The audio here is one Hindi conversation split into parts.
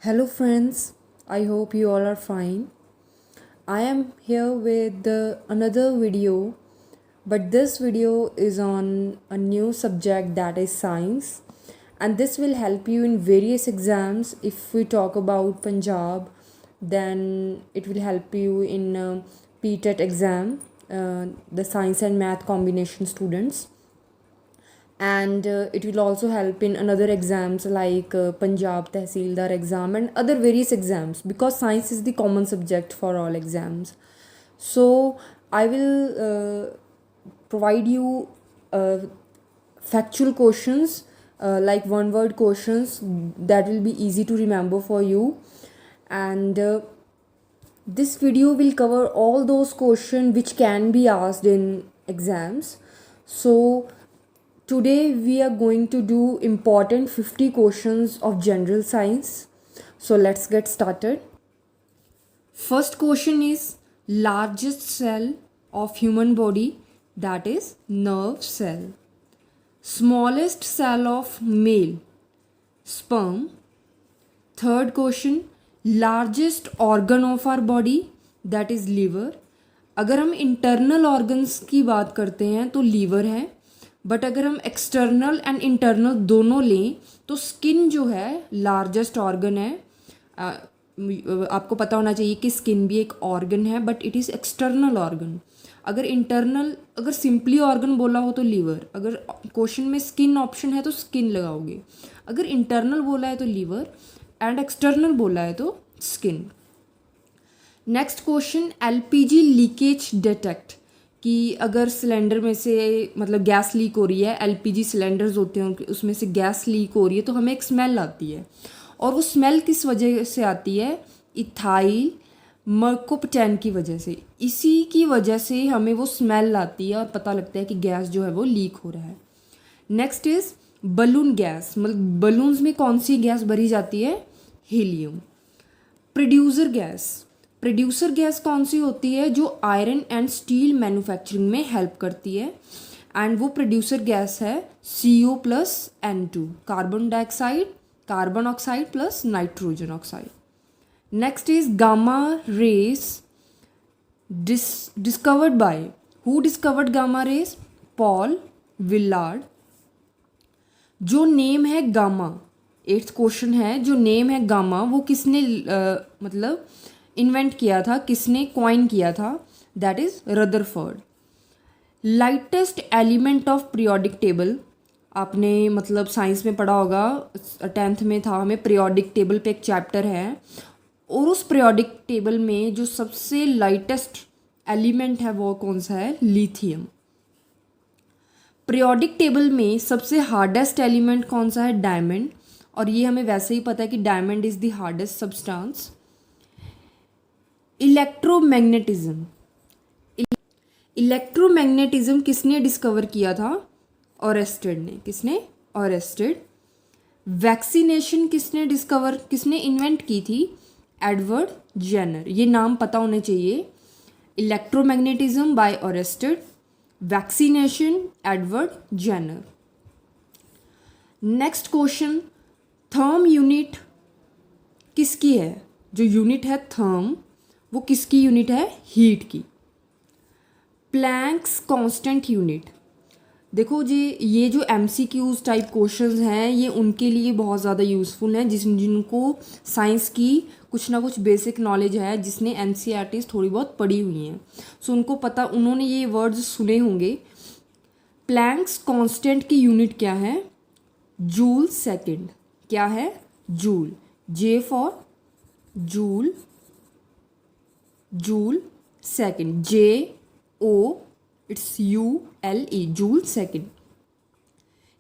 Hello, friends. I hope you all are fine. I am here with another video, but this video is on a new subject that is science, and this will help you in various exams. If we talk about Punjab, then it will help you in PTET exam, the science and math combination students, and it will also help in another exams like Punjab Tehsildar exam and other various exams, because science is the common subject for all exams. So I will provide you factual questions, like one word questions that will be easy to remember for you, and this video will cover all those questions which can be asked in exams. So today we are going to do important 50 questions of general science. So let's get started. First question is largest cell of human body, that is nerve cell. Smallest cell of male, sperm. Third question, largest organ of our body, that is liver. अगर हम इंटरनल ऑर्गन्स की बात करते हैं तो लीवर है, बट अगर हम एक्सटर्नल एंड इंटरनल दोनों लें तो स्किन जो है लार्जेस्ट ऑर्गन है. आपको पता होना चाहिए कि स्किन भी एक ऑर्गन है, but it is external organ. अगर सिंपली ऑर्गन बोला हो तो लीवर, अगर क्वेश्चन में स्किन ऑप्शन है तो स्किन लगाओगे. अगर इंटरनल बोला है तो लीवर एंड एक्सटर्नल बोला है तो skin. Next question, LPG leakage detect, कि अगर सिलेंडर में से मतलब गैस लीक हो रही है, एलपीजी सिलेंडर्स होते हैं उसमें से गैस लीक हो रही है तो हमें एक स्मेल आती है, और वो स्मेल किस वजह से आती है? इथाइल मर्कोपटैन की वजह से. इसी की वजह से हमें वो स्मेल आती है और पता लगता है कि गैस जो है वो लीक हो रहा है. नेक्स्ट इज बलून गैस, मतलब बलून्स में कौन सी गैस भरी जाती है? हीलियम. प्रोड्यूसर गैस कौन सी होती है? जो आयरन एंड स्टील मैन्युफैक्चरिंग में हेल्प करती है, एंड वो प्रोड्यूसर गैस है CO+N2, carbon oxide plus nitrogen oxide. Next is gamma rays discovered by, who discovered gamma rays? Paul Willard. जो नेम है गामा, 8th क्वेश्चन है, जो नेम है गामा वो किसने मतलब इन्वेंट किया था, किसने कॉइन किया था? That is Rutherford. Lightest element of periodic table, आपने मतलब साइंस में पढ़ा होगा, 10th में था, हमें पीरियोडिक टेबल पे एक चैप्टर है, और उस पीरियोडिक टेबल में जो सबसे लाइटेस्ट एलिमेंट है वो कौन सा है? लिथियम. पीरियोडिक टेबल में सबसे हार्डेस्ट एलिमेंट कौन सा है? डायमंड. और ये हमें वैसे ही पता है कि diamond is the hardest substance. Electromagnetism किसने डिस्कवर किया था? ऑरेस्टेड ने. किसने? ऑरेस्टेड. वैक्सीनेशन किसने इन्वेंट की थी? Edward Jenner. ये नाम पता होने चाहिए. Electromagnetism by Oersted, vaccination Edward Jenner. Next question, therm unit किसकी है? जो यूनिट है थर्म वो किसकी यूनिट है? हीट की. Planck's constant unit. देखो जी, ये जो MCQs टाइप क्वेश्चंस हैं ये उनके लिए बहुत ज़्यादा यूज़फुल हैं जिनको साइंस की कुछ ना कुछ बेसिक नॉलेज है, जिसने NCERTs थोड़ी बहुत पढ़ी हुई हैं. सो उनको पता, उन्होंने ये वर्ड्स सुने होंगे. प्लैंक्स कांस्टेंट की यूनिट क्या है? Joule second. क्या है? Joule. J for joule, joule second, JO it's ULE, joule second.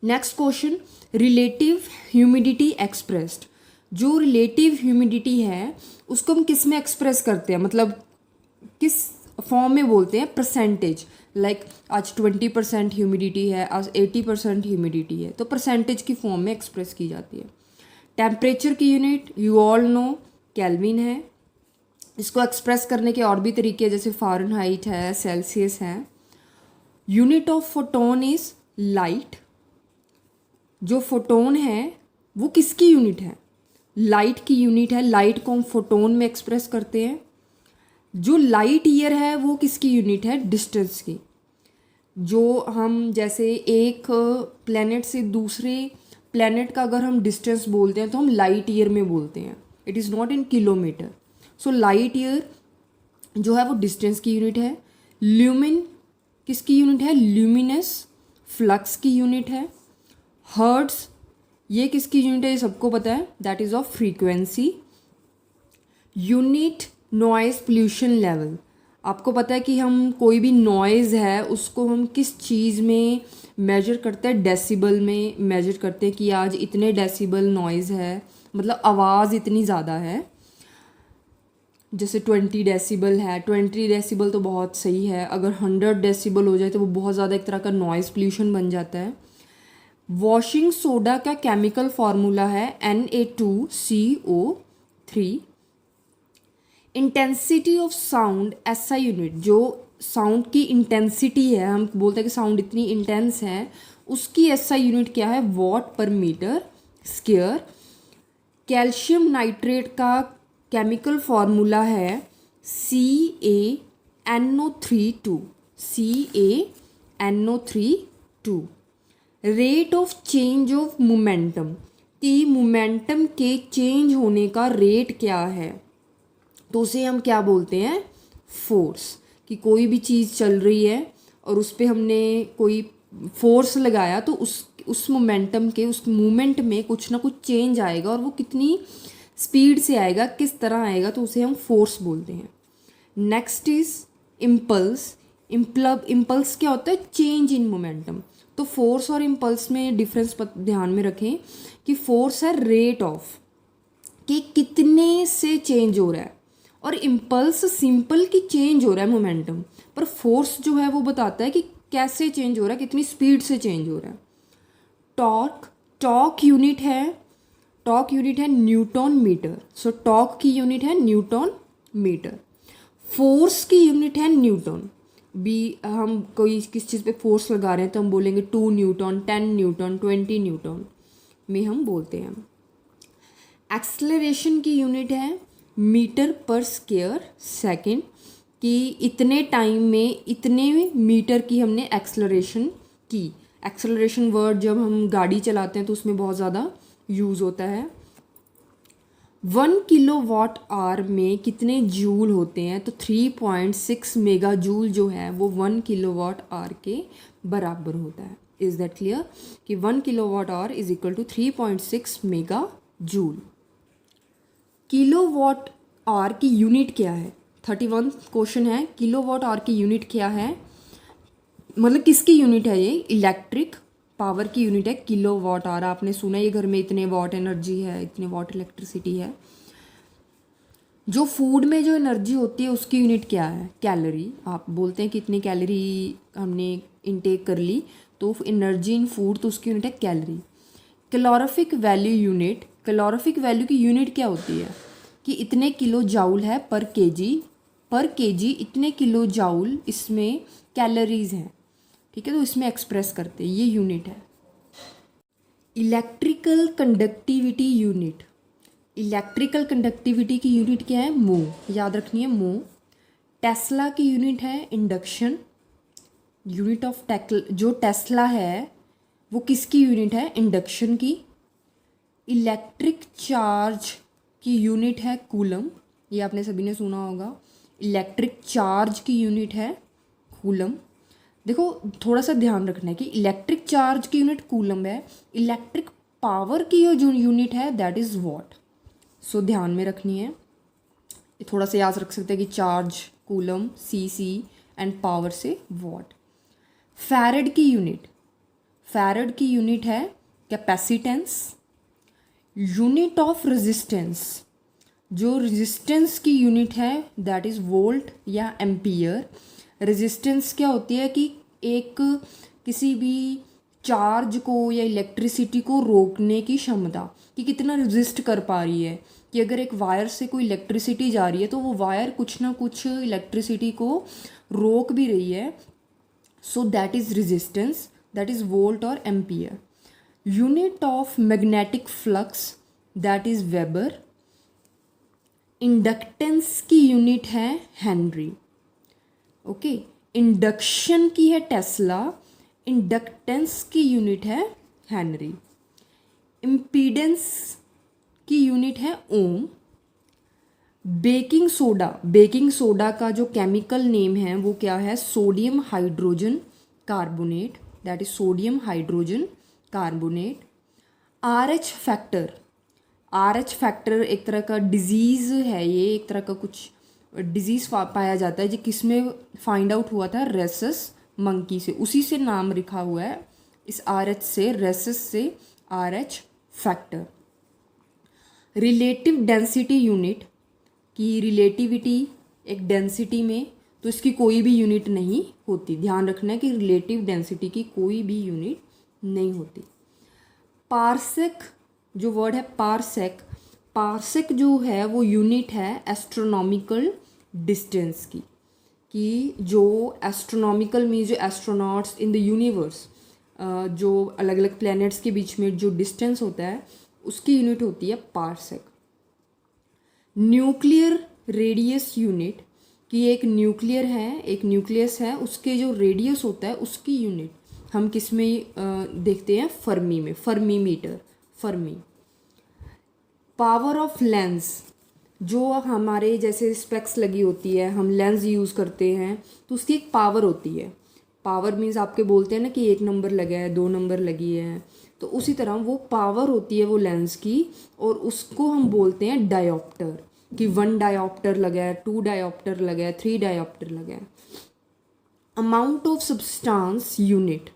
Next question, relative humidity expressed. जो रिलेटिव ह्यूमिडिटी है उसको हम किस में एक्सप्रेस करते हैं, मतलब किस फॉर्म में बोलते हैं? परसेंटेज. लाइक आज 20% ह्यूमिडिटी है, आज 80% ह्यूमिडिटी है, तो परसेंटेज की फॉर्म में एक्सप्रेस की जाती है. टेम्परेचर की unit you all know kelvin है. इसको एक्सप्रेस करने के और भी तरीके जैसे फ़ारेनहाइट है, सेल्सियस है. Unit of photon is light. जो फोटोन है वो किसकी यूनिट है? लाइट की यूनिट है, लाइट को हम फोटोन में एक्सप्रेस करते हैं। जो लाइट ईयर है वो किसकी यूनिट है, डिस्टेंस की। जो हम जैसे एक प्लेनेट से दूसरे प्लेनेट का अगर हम डिस्टेंस बोलते हैं तो हम लाइट ईयर में बोलते हैं, it is not in kilometre. So light year जो है वो डिस्टेंस की यूनिट है। ल्यूमिन किसकी यूनिट है, ल्यूमिनस फ्लक्स की यूनिट है। हर्ट्स ये किसकी यूनिट है, ये सबको पता है, that is of frequency. Unit noise pollution level, आपको पता है कि हम कोई भी नॉइज़ है उसको हम किस चीज़ में मेजर करते हैं, डेसिबल में मेजर करते हैं कि आज इतने डेसिबल नॉइज़ है, मतलब आवाज़ इतनी ज़्यादा है। जैसे 20 डेसिबल है, 20 डेसिबल तो बहुत सही है, अगर 100 डेसिबल हो जाए तो वो बहुत ज़्यादा एक तरह का नॉइज़ पोल्यूशन बन जाता है। वॉशिंग सोडा का केमिकल फार्मूला है Na2CO3। Intensity of sound SI unit, जो साउंड की इंटेंसिटी है, हम बोलते हैं कि साउंड इतनी इंटेंस है, उसकी SI यूनिट क्या है, वॉट पर मीटर स्क्वायर। कैल्शियम नाइट्रेट का केमिकल फार्मूला है CaNO3 2। CaNO3 2। Rate of change of momentum, कि मोमेंटम के चेंज होने का रेट क्या है, तो उसे हम क्या बोलते हैं, फोर्स। कि कोई भी चीज़ चल रही है और उस पर हमने कोई फोर्स लगाया तो उस मोमेंटम के, उस मूवमेंट में कुछ ना कुछ चेंज आएगा, और वो कितनी स्पीड से आएगा, किस तरह आएगा, तो उसे हम फोर्स बोलते हैं। Next is impulse. इम्पल्स क्या होता है, चेंज इन मोमेंटम। तो फोर्स और इम्पल्स में डिफरेंस ध्यान में रखें कि फोर्स है रेट ऑफ, कि कितने से चेंज हो रहा है, और इम्पल्स सिंपल कि चेंज हो रहा है मोमेंटम, पर फोर्स जो है वो बताता है कि कैसे चेंज हो रहा है, कितनी स्पीड से चेंज हो रहा है। टॉर्क, टॉर्क यूनिट है न्यूटन मीटर। सो टॉर्क की यूनिट है न्यूटन मीटर। फोर्स की यूनिट है न्यूटन। भी हम कोई किस चीज़ पे फोर्स लगा रहे हैं तो हम बोलेंगे 2 न्यूटन, 10 न्यूटन, 20 न्यूटन में हम बोलते हैं। एक्सेलरेशन की यूनिट है मीटर पर स्क्वायर सेकेंड, कि इतने टाइम में इतने मीटर की हमने एक्सेलरेशन की। एक्सेलरेशन वर्ड जब हम गाड़ी चलाते हैं तो उसमें बहुत ज़्यादा यूज़ होता है। 1 किलोवाट आवर में कितने जूल होते हैं, तो 3.6 मेगा जूल जो है वो 1 किलोवाट आवर के बराबर होता है। इज़ दैट क्लियर, कि 1 kilowatt hour is equal to 3.6 mega joule. Kilowatt hour की यूनिट क्या है, 31 क्वेश्चन है, किलोवाट आवर की यूनिट क्या है, मतलब किसकी यूनिट है, ये इलेक्ट्रिक पावर की यूनिट है किलोवाट आवर। आपने सुना ये घर में इतने वॉट एनर्जी है, इतने वॉट इलेक्ट्रिसिटी है। जो फूड में जो एनर्जी होती है उसकी यूनिट क्या है, कैलोरी। आप बोलते हैं कितनी कैलोरी हमने इनटेक कर ली, तो एनर्जी इन फूड, तो उसकी यूनिट है calorie. Calorific value unit, calorific value की यूनिट क्या होती है, कि इतने किलो जाउल है पर केजी इतने किलो जाउल इसमें कैलोरीज हैं, ठीक है, तो इसमें एक्सप्रेस करते हैं, ये यूनिट है। Electrical conductivity unit, electrical conductivity की यूनिट क्या है, मो, याद रखनी है मो। टेस्ला की यूनिट है इंडक्शन। यूनिट ऑफ जो टेस्ला है वो किसकी यूनिट है, इंडक्शन की। इलेक्ट्रिक चार्ज की यूनिट है कूलम, ये आपने सभी ने सुना होगा। इलेक्ट्रिक चार्ज की यूनिट है कूलम। देखो थोड़ा सा ध्यान रखना है कि इलेक्ट्रिक चार्ज की यूनिट कूलम है, इलेक्ट्रिक पावर की जो यूनिट है दैट इज़ वॉट। सो ध्यान में रखनी है, थोड़ा सा याद रख सकते हैं कि charge coulomb CC and power से वॉट। फैरेड की यूनिट है कैपेसिटेंस। यूनिट ऑफ रेजिस्टेंस, जो रेजिस्टेंस की यूनिट है दैट इज़ वोल्ट या एम्पियर। रेजिस्टेंस क्या होती है, कि एक किसी भी चार्ज को या इलेक्ट्रिसिटी को रोकने की क्षमता, कि कितना रेजिस्ट कर पा रही है, कि अगर एक वायर से कोई इलेक्ट्रिसिटी जा रही है तो वो वायर कुछ ना कुछ इलेक्ट्रिसिटी को रोक भी रही है। So that is resistance, that is volt और ampere. Unit of magnetic flux, that is weber. Inductance की यूनिट है हेनरी। ओके, इंडक्शन की है टेस्ला, इंडक्टेंस की यूनिट है हेनरी। इम्पीडेंस की यूनिट है ओम। बेकिंग सोडा का जो केमिकल नेम है वो क्या है? Sodium hydrogen carbonate, that is sodium hydrogen carbonate. R H factor एक तरह का डिजीज़ है, ये एक तरह का कुछ डिजीज़ पाया जाता है, जो किस में फाइंड आउट हुआ था? रेसस मंकी से, उसी से नाम लिखा हुआ है इस आर एच से, रेसस से R H factor. Relative density unit की रिलेटिविटी एक डेंसिटी में, तो इसकी कोई भी यूनिट नहीं होती। ध्यान रखना है कि रिलेटिव डेंसिटी की कोई भी यूनिट नहीं होती। पार्सेक, जो वर्ड है पार्सेक, पार्सेक जो है वो यूनिट है एस्ट्रोनॉमिकल डिस्टेंस की, कि जो एस्ट्रोनॉमिकल में जो एस्ट्रोनॉट्स इन द यूनिवर्स, जो अलग अलग प्लैनेट्स के बीच में जो डिस्टेंस होता है उसकी यूनिट होती है पार्सेक। न्यूक्लियर रेडियस यूनिट की एक न्यूक्लियर है, एक न्यूक्लियस है, उसके जो रेडियस होता है उसकी यूनिट हम किस में देखते हैं? फर्मी में, fermi metre, fermi. Power of lens, जो हमारे जैसे स्पेक्स लगी होती है, हम लेंस यूज़ करते हैं तो उसकी एक पावर होती है। पावर मीन्स आपके बोलते हैं ना कि 1 नंबर लगा है, 2 नंबर लगी है, तो उसी तरह वो पावर होती है वो लेंस की, और उसको हम बोलते हैं डायोप्टर, कि 1 डायोप्टर लगा है, 2 डायोप्टर लगा है, 3 डायोप्टर लगा है। अमाउंट ऑफ सब्सटेंस यूनिट,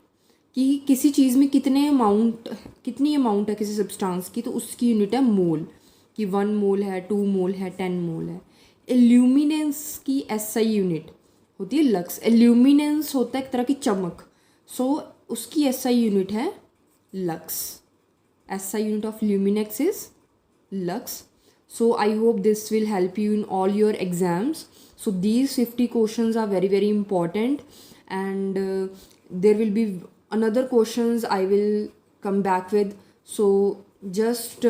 कि किसी चीज़ में कितनी अमाउंट है किसी सब्सटेंस की, तो उसकी यूनिट है मोल, कि 1 मोल है, 2 मोल है, 10 मोल है। इल्यूमिनेंस की एसआई यूनिट होती है लक्स। इल्यूमिनेंस होता है एक तरह की चमक, सो उसकी एसआई यूनिट है lux. SI unit of luminex is lux. So I hope this will help you in all your exams. So these 50 questions are very very important, and there will be another questions I will come back with. So just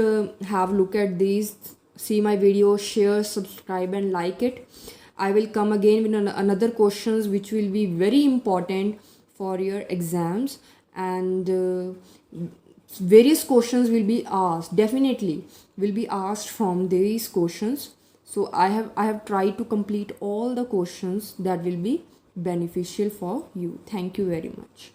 have look at these, see my video, share, subscribe and like it. I will come again with another questions which will be very important for your exams, and various questions will be asked, definitely will be asked from these questions. So I have tried to complete all the questions that will be beneficial for you. Thank you very much.